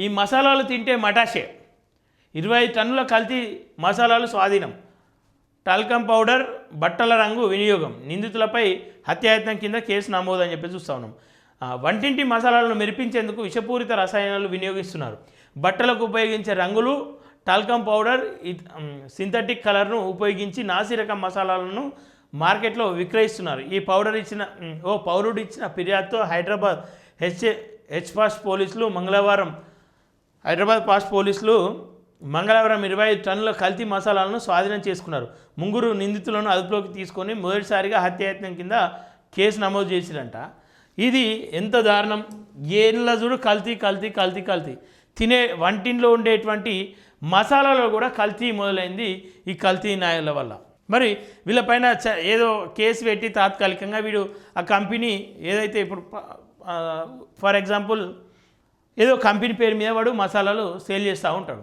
ఈ మసాలాలు తింటే మటాషే 25 టన్నుల కల్తీ మసాలాలు స్వాధీనం. టాల్కమ్ పౌడర్ బట్టల రంగు వినియోగం నిందితులపై హత్యాయత్నం కింద కేసు నమోదు అని చెప్పి చూస్తూ ఉన్నాం. వంటింటి మసాలాలను మెరిపించేందుకు విషపూరిత రసాయనాలు వినియోగిస్తున్నారు. బట్టలకు ఉపయోగించే రంగులు టాల్కమ్ పౌడర్ సింథటిక్ కలర్ను ఉపయోగించి నాసిరకం మసాలాలను మార్కెట్లో విక్రయిస్తున్నారు. ఈ పౌడర్ పౌరుడు ఇచ్చిన ఫిర్యాదుతో హైదరాబాద్ పాస్ట్ పోలీసులు మంగళవారం 25 టన్నుల కల్తీ మసాలాలను స్వాధీనం చేసుకున్నారు. ముగ్గురు నిందితులను అదుపులోకి తీసుకొని మొదటిసారిగా హత్యాయత్నం కింద కేసు నమోదు చేసిరంట. ఇది ఎంత దారుణం! ఏళ్ళ చూడు కల్తీ కల్తీ కల్తీ కల్తీ. తినే వంటింట్లో ఉండేటువంటి మసాలాలో కూడా కల్తీ మొదలైంది ఈ కల్తీ నాయల వల్ల. మరి వీళ్ళపైన ఏదో కేసు పెట్టి తాత్కాలికంగా వీడు ఆ కంపెనీ ఏదైతే ఇప్పుడు ఫర్ ఎగ్జాంపుల్ ఏదో కంపెనీ పేరు మీద వాడు మసాలాలు సేల్ చేస్తూ ఉంటాడు.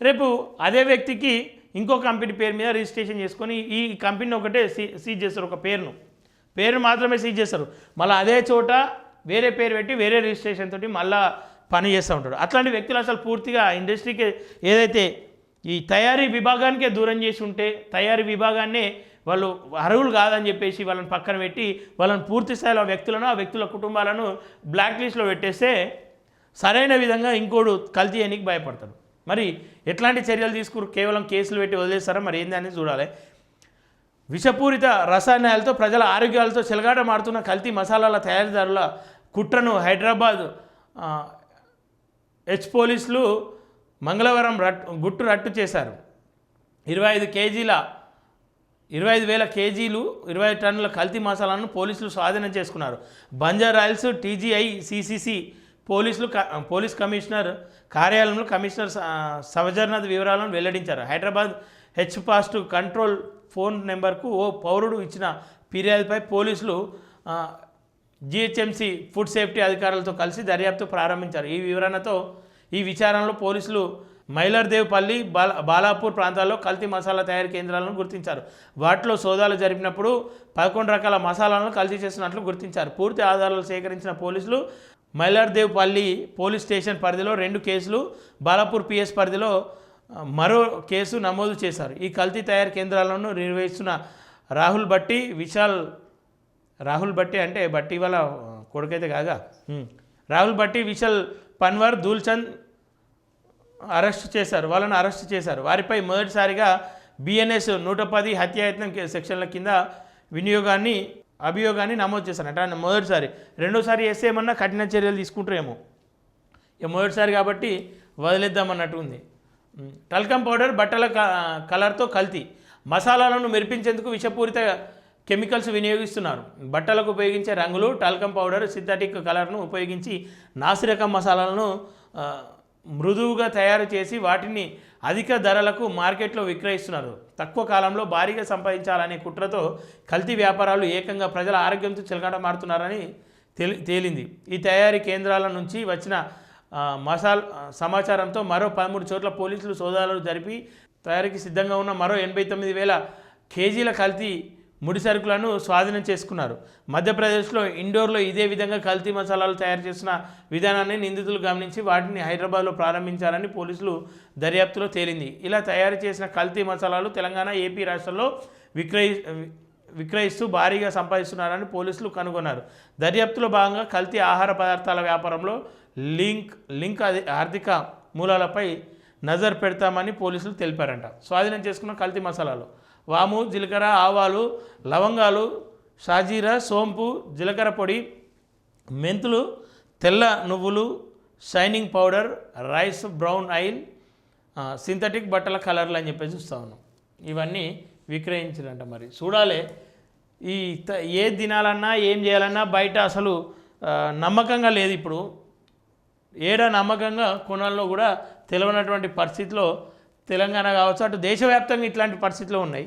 రేపు అదే వ్యక్తికి ఇంకో కంపెనీ పేరు మీద రిజిస్ట్రేషన్ చేసుకొని ఈ కంపెనీ ఒకటే సీజ్ చేస్తారు. ఒక పేరు మాత్రమే సీజ్ చేస్తారు. మళ్ళీ అదే చోట వేరే పేరు పెట్టి వేరే రిజిస్ట్రేషన్ తోటి మళ్ళీ పని చేస్తూ ఉంటాడు. అట్లాంటి వ్యక్తులు అసలు పూర్తిగా ఇండస్ట్రీకి ఏదైతే ఈ తయారీ విభాగానికే దూరం చేసి ఉంటే తయారీ విభాగాన్నే వాళ్ళు అర్హులు కాదని చెప్పేసి వాళ్ళని పక్కన పెట్టి వాళ్ళని పూర్తి స్థాయిలో ఆ వ్యక్తుల కుటుంబాలను బ్లాక్ లిస్ట్లో పెట్టేస్తే సరైన విధంగా ఇంకోడు కల్తీ చేయడానికి భయపడతాడు. మరి ఎట్లాంటి చర్యలు తీసుకురు? కేవలం కేసులు పెట్టి వదిలేస్తారా? మరి ఏంది అనేది చూడాలి. విషపూరిత రసాయనాలతో ప్రజల ఆరోగ్యాలతో చెలగాటమాడుతున్న కల్తీ మసాలాల తయారీదారుల కుట్రను హైదరాబాద్ పోలీసులు మంగళవారం రట్టు చేశారు. 25,000 కేజీలు 20 టన్నుల కల్తీ మసాలాలను పోలీసులు స్వాధీనం చేసుకున్నారు. Banjara Hills TGI CCC police commissioner కార్యాలయంలో కమిషనర్ సవజర్నాథ్ వివరాలను వెల్లడించారు. హైదరాబాద్ పాస్ట్ కంట్రోల్ ఫోన్ నెంబర్కు ఓ పౌరుడు ఇచ్చిన ఫిర్యాదుపై పోలీసులు జిహెచ్ఎంసీ ఫుడ్ సేఫ్టీ అధికారులతో కలిసి దర్యాప్తు ప్రారంభించారు. ఈ విచారణలో పోలీసులు మైలర్దేవ్పల్లి బాలాపూర్ ప్రాంతాల్లో కల్తీ మసాలా తయారీ కేంద్రాలను గుర్తించారు. వాటిలో సోదాలు జరిపినప్పుడు 11 రకాల మసాలాలను కల్తీ చేస్తున్నట్లు గుర్తించారు. పూర్తి ఆధారాలు సేకరించిన పోలీసులు మైలర్దేవ్పల్లి పోలీస్ స్టేషన్ పరిధిలో 2 కేసులు, బాలాపూర్ పిఎస్ పరిధిలో మరో కేసు నమోదు చేశారు. ఈ కల్తీ తయారీ కేంద్రాలను నిర్వహిస్తున్న రాహుల్ భట్టి అంటే బట్టి వాళ్ళ కొడుకైతే కాగా రాహుల్ భట్టి, విశాల్ పన్వర్, దూల్చంద్ వాళ్ళను అరెస్ట్ చేశారు. వారిపై మొదటిసారిగా బిఎన్ఎస్ 110 హత్యాయత్నం సెక్షన్ల కింద అభియోగాన్ని నమోదు చేశారు. అంటే మొదటిసారి. రెండోసారి వేస్తే ఏమన్నా కఠిన చర్యలు తీసుకుంటారేమో. మొదటిసారి కాబట్టి వదిలేద్దామన్నట్టు ఉంది. టాల్కమ్ పౌడర్ బట్టల కలర్తో కల్తీ మసాలాలను మెరిపించేందుకు విషపూరిత కెమికల్స్ వినియోగిస్తున్నారు. బట్టలకు ఉపయోగించే రంగులు టాల్కమ్ పౌడర్ సింథటిక్ కలర్ను ఉపయోగించి నాసిరకం మసాలాలను మృదువుగా తయారు చేసి వాటిని అధిక ధరలకు మార్కెట్లో విక్రయిస్తున్నారు. తక్కువ కాలంలో భారీగా సంపాదించాలనే కుట్రతో కల్తీ వ్యాపారాలు ఏకంగా ప్రజల ఆరోగ్యంతో చెలగాటమాడుతున్నారని తేలింది. ఈ తయారీ కేంద్రాల నుంచి వచ్చిన సమాచారంతో మరో 13 చోట్ల పోలీసులు సోదాలు జరిపి తయారీకి సిద్ధంగా ఉన్న మరో 89,000 కేజీల కల్తీ ముడి సరుకులను స్వాధీనం చేసుకున్నారు. మధ్యప్రదేశ్లో ఇండోర్లో ఇదే విధంగా కల్తీ మసాలాలు తయారు చేసిన విధానాన్ని నిందితులు గమనించి వాటిని హైదరాబాద్లో ప్రారంభించారని పోలీసులు దర్యాప్తులో తేలింది. ఇలా తయారు చేసిన కల్తీ మసాలాలు తెలంగాణ, ఏపీ రాష్ట్రాల్లో విక్రయిస్తూ భారీగా సంపాదిస్తున్నారని పోలీసులు కనుగొన్నారు. దర్యాప్తులో భాగంగా కల్తీ ఆహార పదార్థాల వ్యాపారంలో లింక్ ఆర్థిక మూలాలపై నజర్ పెడతామని పోలీసులు తెలిపారంట. స్వాధీనం చేసుకున్న కల్తీ మసాలాలు వాము, జీలకర్ర, ఆవాలు, లవంగాలు, షాజీరా, సోంపు, జీలకర్ర పొడి, మెంతులు, తెల్ల నువ్వులు, shining powder, rice brown oil, synthetic బట్టల కలర్లు అని చెప్పేసి చూస్తూ ఉన్నాం. ఇవన్నీ విక్రయించారంట. మరి చూడాలి ఏ దినాలన్నా ఏం చేయాలన్నా బయట అసలు నమ్మకంగా లేదు. ఇప్పుడు నమ్మకంగా కొనాల్లో కూడా తెలియనటువంటి పరిస్థితిలో తెలంగాణ కావచ్చు, అటు దేశవ్యాప్తంగా ఇట్లాంటి పరిస్థితులు ఉన్నాయి.